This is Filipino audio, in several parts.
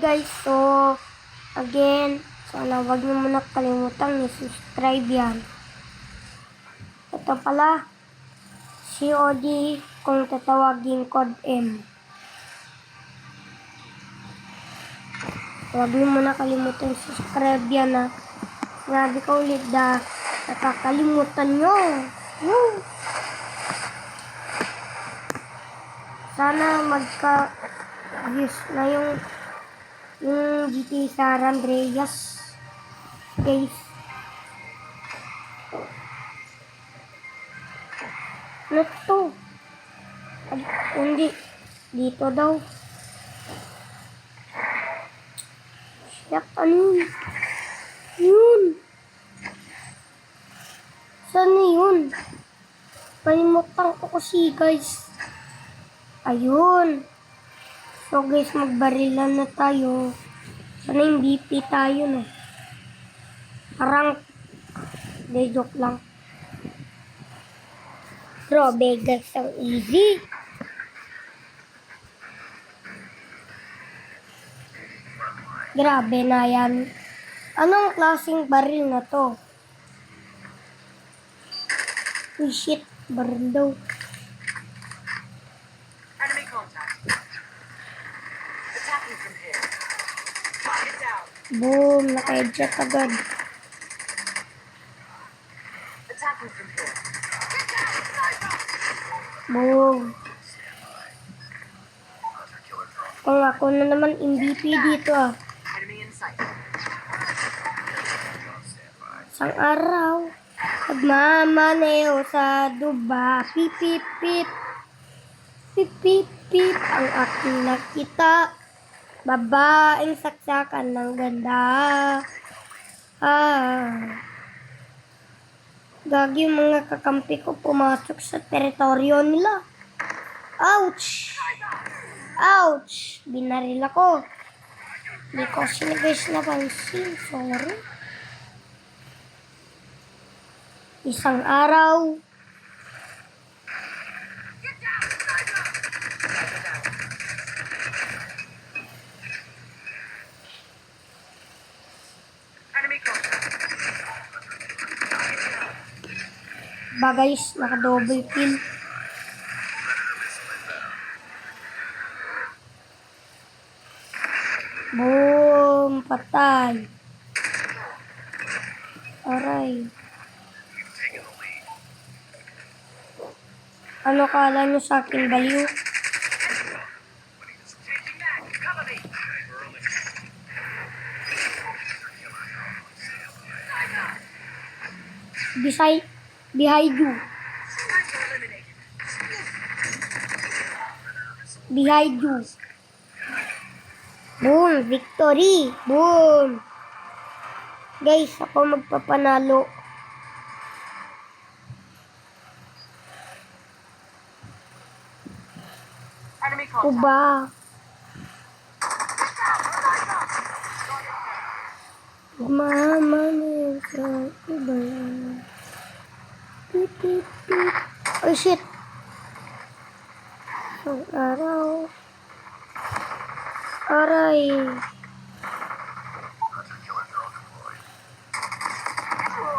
guys, so again, sana wag niyo muna kalimutang i-subscribe yan. Ito pala, COD kung tatawagin code M. Huwag niyo muna kalimutan subscribe yan ha. Grabe ka ulit nakakalimutan nyo. Woo! Sana magka-views na yung GTA San Andreas. Guys. Ano to? Hindi. Dito daw. Siyak, ano yun? Yun. Saan na yun? Palimutan ko kasi guys. Ayun. So guys, magbarilan na tayo. Sana yung BP tayo no. Parang, de joke lang. Grabe guys, ang easy. Grabe na yan. Anong klaseng baril na to? Uy shit, baril daw. Enemy contact. Attacking from here. Target down. Boom, naka-headshot agad. Attacking from here. Boom. Kung ako na naman MVP dito ah. Enemy in sight. Isang araw, nagmamaneo sa duba. Pip, pip, pip. Pip, pip, pip. Ang aking nakita. Babaeng saksakan ng ganda. Gagi yung mga kakampi ko pumasok sa teritoryo nila. Ouch! Ouch! Binaril ako. Hindi ko sila guys napansin. Sorry. Isang araw. Enemy contact. Ba guys, naka-double kill. Boom! Patay. Aray. Ano kala nyo sa akin, baliw? Changing back. Cover me. Behind you. Sniper eliminated. Behind you. Boom! Victory! Boom! Guys, ako magpapanalo. Enemy Ako contact. ba? Mama niya sa iba. Pip, pip, pip. Oh shit! Isang araw. Aray.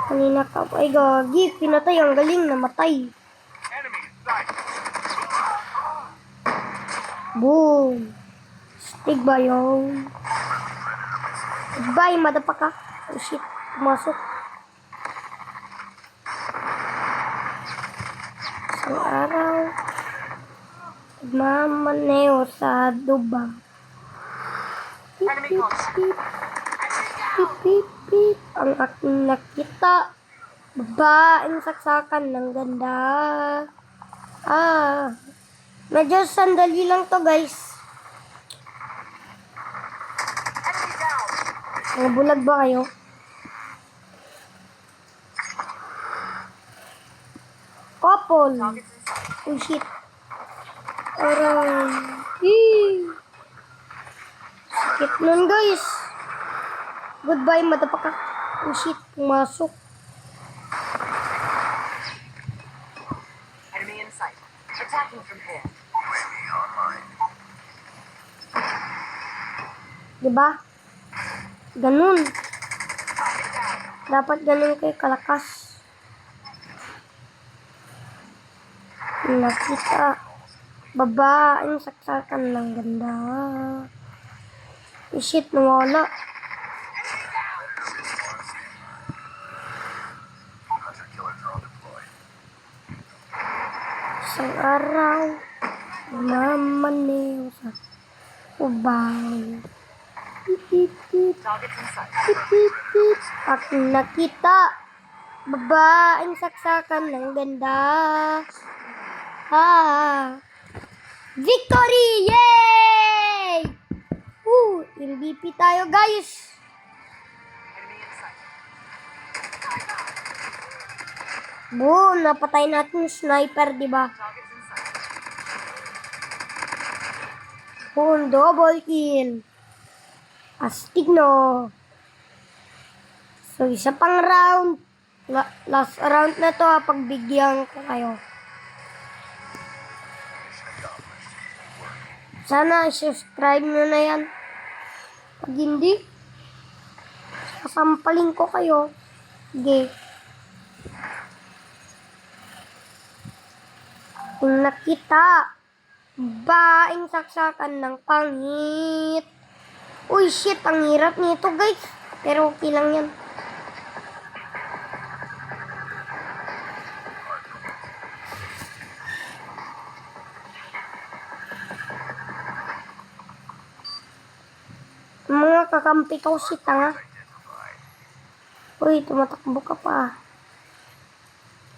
Kanina ka. Ay gagi. Pinatay. Ang galing. Namatay. Enemy in sight. Boom. Stig ba yun? Goodbye, madapaka. Oh shit. Pumasok. Isang araw. Mamaneo sa duba. Pip, Enemy pip, contact. pip. Pip, pip, pip. Ang aking nakita. Babaeng saksakan ng ganda. Medyo sandali lang to guys. Enemy down. Mga bulag ba kayo? Couple. Targets in sight. Oh shit. Aray. Hee. Sakit nun guys. Goodbye, madapaka. Oh shit, pumasok. Enemy in sight. Attacking from here. Diba? Ganun. Dapat ganun kayo kalakas. Nakita. Babaeng saksakan ng ganda. Shit, nawala. Hunter-killer drone deployed. Isang araw, mamaniw sa ubay. Targets in sight. At nakita, babaeng saksakan ng ganda. Victory! Yay! MVP tayo, guys. Enemy in sight. Boom, napatay natin yung sniper, di ba? Targets in sight. Boom, double kill. Astig, no? So, isa pang round. Last round na to, pagbigyan ko kayo. Sana subscribe nyo na yan. Pag hindi, sasampalin ko kayo. Sige. Kung nakita, baing saksakan ng pangit. Uy, shit, ang hirap nito, guys. Pero okay lang yan. Mga kakampi ko si tanga. Uy, tumatakbo ka pa.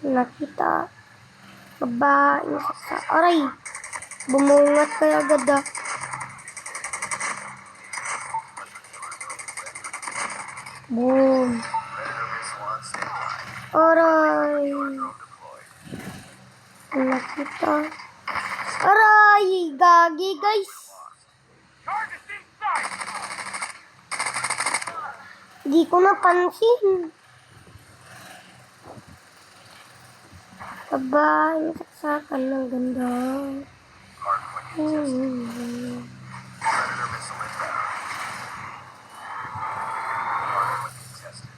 Nakita. Babaeng saksa. Aray! Bumungat kaya agad ah. Boom. Aray! Nakita. Aray! Gagi, guys! Targets in sight. Di ko napansin. Babaeng saksakan ng ganda. Predator missile inbound. Hardpoint contested.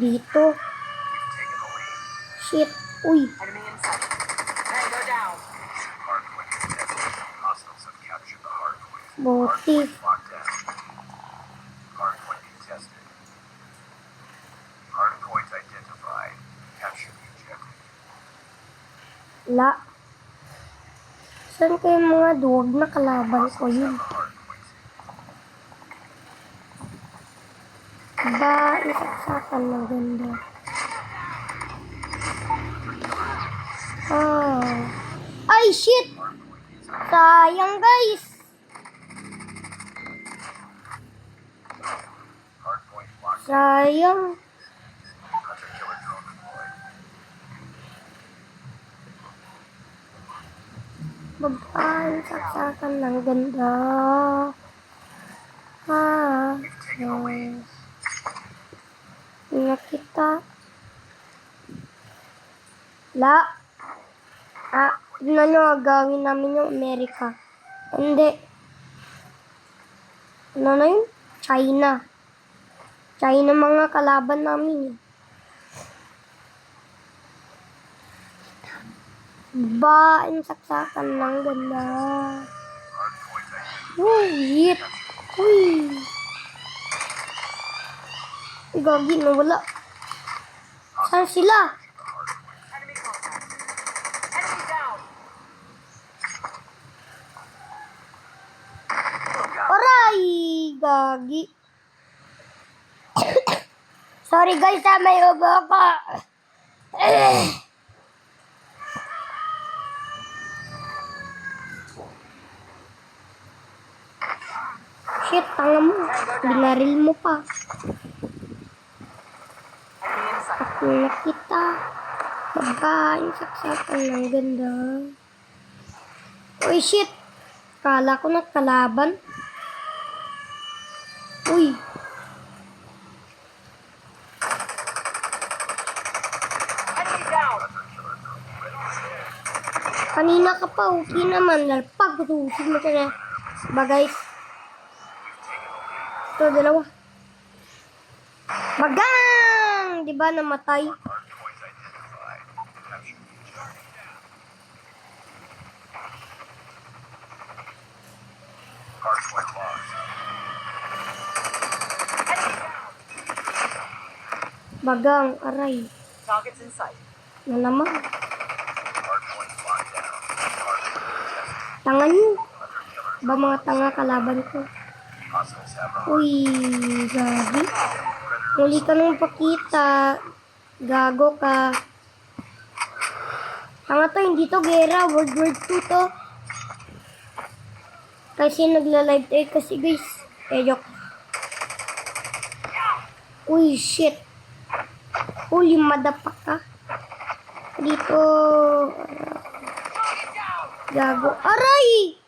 Dito. Taking the lead. Shit. Uy. Enemy in sight. Tango down. Hardpoint contested. Hostiles have captured the hardpoint. Buti. Locked down. Hardpoint contested. Hardpoint identified. Capture the objective. La. Saan kayo mga duwag na kalaban ko yun? The hardpoint. Babaeng saksakan ng ganda. Ay, shit! Sayang, guys! Hardpoint locked. Sayang. Hunter-killer drone deployed. Babaeng saksakan ng ganda. Taking the lead. Nakita. La. Tignan nyo, gawin namin yung Amerika. Hindi. Ano na yun? China. China mga kalaban namin. Babaeng saksakan ng ganda. Hardpoint identified. Uy, hit. Uy. Gagi, nawala. Saan sila? Enemy contact. Enemy down. Aray! Gagi. Sorry guys, may ubo ako. Shit, tanga mo. Binaril mo pa. Enemy in sight. At nakita. Babaeng saksakan ng ganda. Uy, shit. Kala ko nagkalaban. Uy. Enemy down. Kanina ka pa, okay naman. Lalpag, tutusig mo siya na. Ba guys? Ito, dalawa. Bagang! Di ba namatay? Hardpoint identified. Capture the objective. Hardpoint lost. Bagang, aray. Targets in sight. Na naman. Hardpoint locked down. Hardpoint contested. Tanga nyo. Hunter killer Ba mga tanga kalaban ko? hostiles have the Uy, gabi. Muli ka nung pakita. Gago ka. Tanga to, hindi to gera. World War 2 to. Kasi nagla-live tayo kasi guys. Joke. Uy, shit. Uli, madapak ka. Dito. Gago. Aray!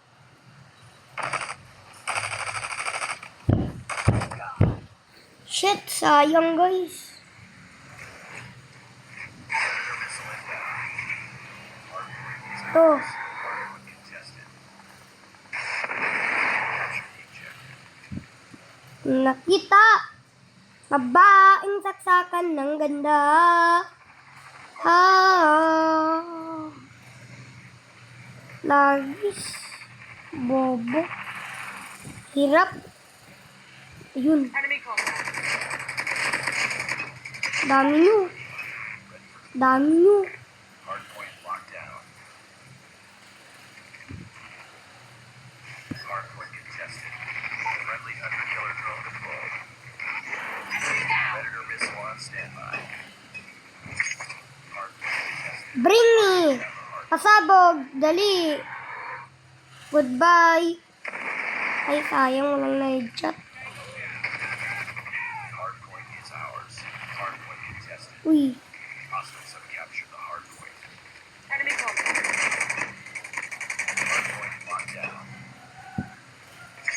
Shit, sayang guys. To. contested. Nakita. Babaeng saksakan ng ganda. Ha. Lagis. Bobo. Hirap. Ayun. Enemy contact. Dami nyo. Dami nyo. Hardpoint locked down. Hardpoint contested. Friendly hunter killer drone deployed. Predator missile on standby. Hardpoint contested. Bring me. Pasabog. Dali. Goodbye. Ay, sayang. Walang na-headshot. Hardpoint is ours. Hardpoint contested. Uy. Hostiles have captured the hardpoint. Enemy contact. Hardpoint locked down.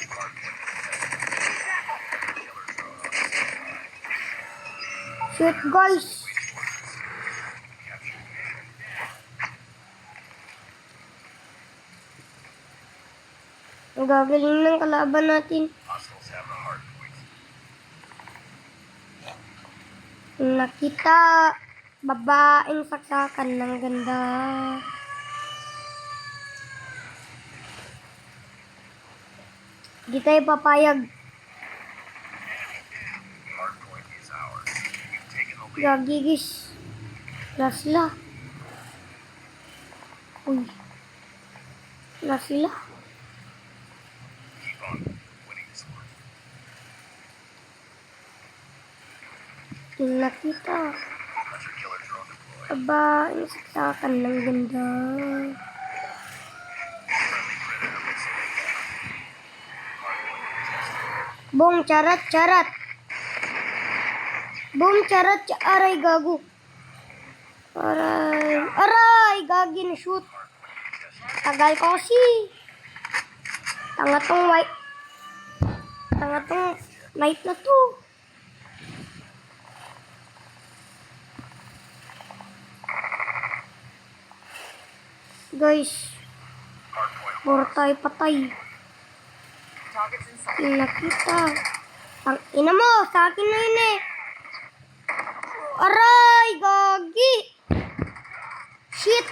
Hardpoint contested. Killer drone on standby. Shoot, guys. Captured. Ang gagaling ng kalaban natin. Hostiles have the hardpoint. Nakita. Babaeng saksakan ng ganda. Di tayo papayag. Hardpoint is ours. We've taken the lead. Gagigis. Lasla. Uy. Lasla. Keep on winning this one. Nakita. Hunter killer drone deployed. Babaeng saksakan ng ganda. Friendly predator missile inbound. Hardpoint contested. Boom, charat, charat. Boom, charat, aray, gago. Aray, aray, gagi na shoot. Tagal ko kasi. Tanga tong white. Tanga tong night na to. Guys, Hardpoint puro tayo patay. Targets in sight. Nakita. Ang ina mo, sa akin na yun eh. Aray, gagi. Shit.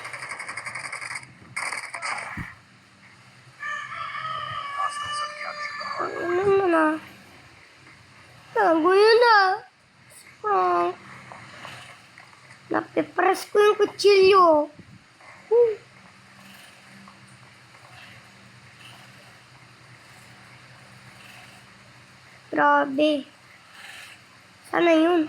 hostiles have captured the hardpoint. Ano mo na? Gago yun na. Napipress ko yung kutsilyo. Grabe. Sana yun?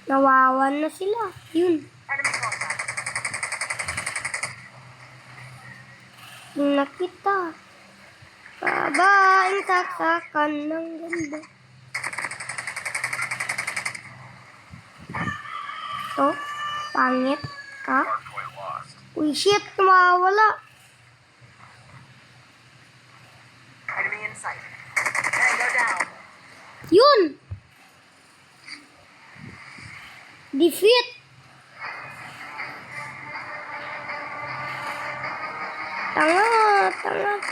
Nawawan na sila. Yun. Enemy contact. Nakita. Babaeng saksakan ng ganda. To, pangit ka. Hardpoint lost. Uy, shit, mawala. Enemy in sight. Tango down. Yun! Defeat!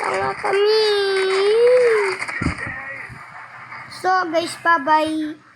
Tanga kami. So guys, bye-bye.